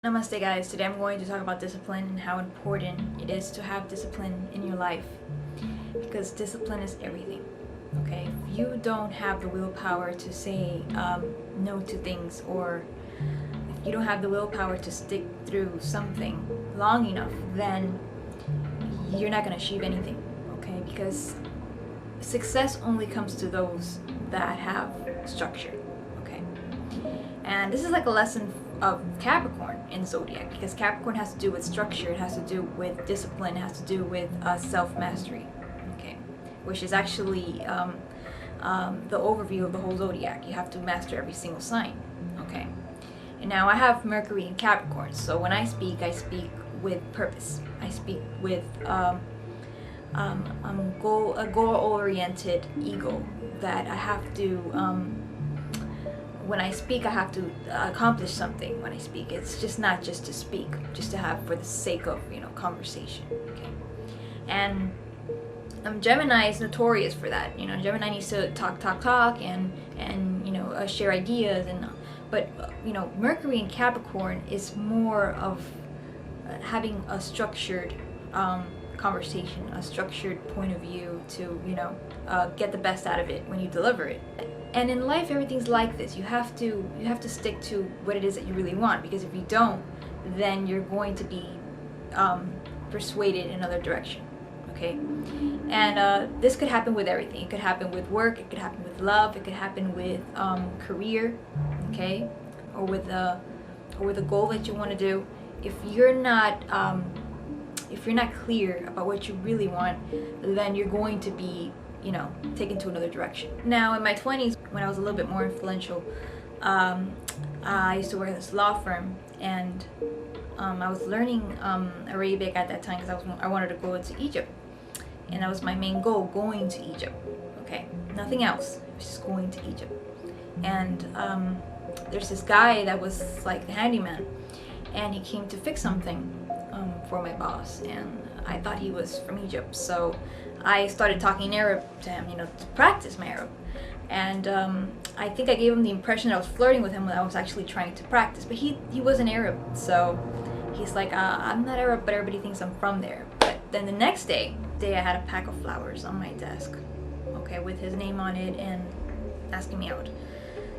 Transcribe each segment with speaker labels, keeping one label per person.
Speaker 1: Namaste guys, today I'm going to talk about discipline and how important it is to have discipline in your life, because discipline is everything. Okay, if you don't have the willpower to say no to things, or if you don't have the willpower to stick through something long enough, then you're not going to achieve anything. Okay, because success only comes to those that have structure. Okay, and this is like a lesson of Capricorn in zodiac, because Capricorn has to do with structure, it has to do with discipline, it has to do with self-mastery, okay, which is actually the overview of the whole zodiac. You have to master every single sign, okay. And now I have Mercury in Capricorn, so when I speak with purpose. I speak with a goal-oriented ego, that I have to when I speak, I have to accomplish something when I speak. It's just not just to speak, just to have for the sake of, conversation. Okay. And Gemini is notorious for that. Gemini needs to talk, and share ideas, but Mercury in Capricorn is more of having a structured conversation, a structured point of view to get the best out of it when you deliver it. And in life, everything's like this. You have to stick to what it is that you really want, because if you don't, then you're going to be persuaded in another direction. Okay, and this could happen with everything. It could happen with work. It could happen with love. It could happen with career. Okay, or with a goal that you want to do. If you're not clear about what you really want, then you're going to be taken to another direction. Now, in my 20s, when I was a little bit more influential, I used to work at this law firm, and I was learning Arabic at that time, because I wanted to go to Egypt, and that was my main goal, going to Egypt. Okay, nothing else. I was just going to Egypt. And there's this guy that was like the handyman, and he came to fix something for my boss, and I thought he was from Egypt, so I started talking Arab to him, to practice my Arab. And I think I gave him the impression that I was flirting with him when I was actually trying to practice, but he wasn't Arab, so he's like, I'm not Arab, but everybody thinks I'm from there. But then the next day I had a pack of flowers on my desk, okay, with his name on it and asking me out.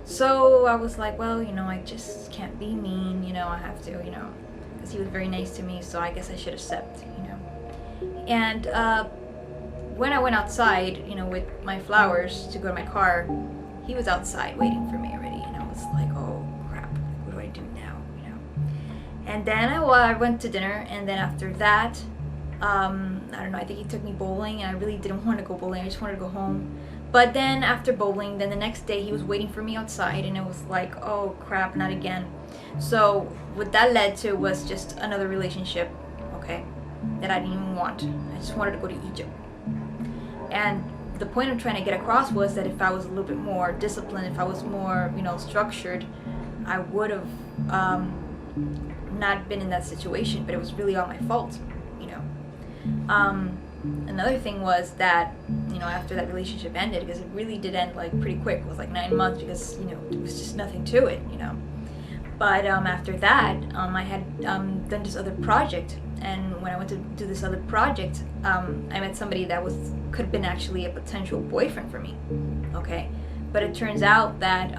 Speaker 1: So I was like, well, I just can't be mean, I have to, because he was very nice to me, so I guess I should accept, And when I went outside, with my flowers to go to my car, he was outside waiting for me already, and I was like, oh crap, what do I do now, And then I went to dinner, and then after that, I don't know, I think he took me bowling, and I really didn't want to go bowling, I just wanted to go home. But then after bowling, then the next day he was waiting for me outside, and it was like, oh crap, not again. So what that led to was just another relationship, okay, that I didn't even want. I just wanted to go to Egypt. And the point I'm trying to get across was that if I was a little bit more disciplined, if I was more, structured, I would have not been in that situation, but it was really all my fault, Another thing was that, after that relationship ended, because it really did end like pretty quick, it was like 9 months, because, there was just nothing to it, But after that, I had done this other project, and when I went to do this other project, I met somebody that could have been actually a potential boyfriend for me, okay? But it turns out that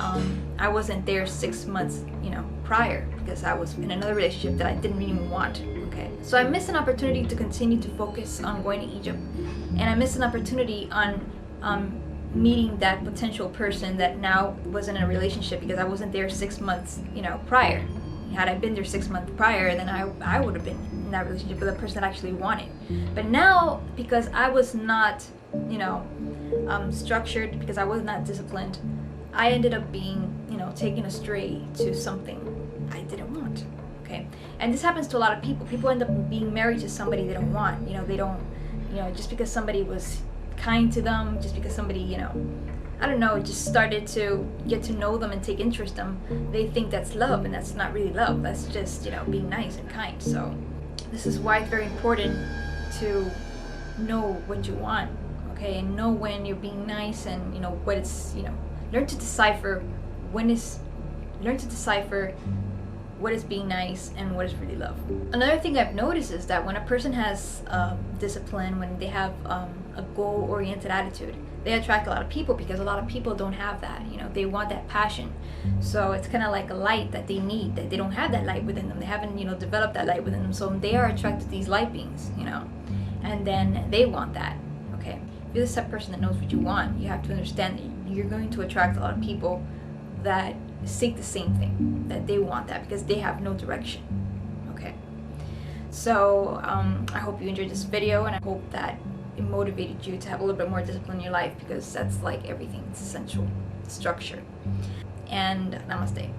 Speaker 1: I wasn't there 6 months, prior, because I was in another relationship that I didn't even want, okay? So I missed an opportunity to continue to focus on going to Egypt, and I missed an opportunity on meeting that potential person that now was in a relationship, because I wasn't there 6 months, prior. Had I been there 6 months prior, then I would have been in that relationship with a person that I actually wanted. But now, because I was not, structured, because I was not disciplined, I ended up being, taken astray to something I didn't want. Okay, and this happens to a lot of people. People end up being married to somebody they don't want. They don't, just because somebody was kind to them, just because somebody, I don't know, just started to get to know them and take interest in them, they think that's love, and that's not really love. That's just, being nice and kind. So this is why it's very important to know what you want, okay, and know when you're being nice, and what it's, learn to decipher what is being nice and what is really love. Another thing I've noticed is that when a person has discipline, when they have a goal-oriented attitude, they attract a lot of people, because a lot of people don't have that. You know, they want that passion. So it's kind of like a light that they need, that they don't have that light within them. They haven't, you know, developed that light within them. So they are attracted to these light beings, you know, and then they want that. Okay, if you're the type of person that knows what you want, you have to understand that you're going to attract a lot of people that seek the same thing, that they want that, because they have no direction. Okay, so I hope you enjoyed this video, and I hope that it motivated you to have a little bit more discipline in your life, because that's like everything. It's essential structure. And namaste.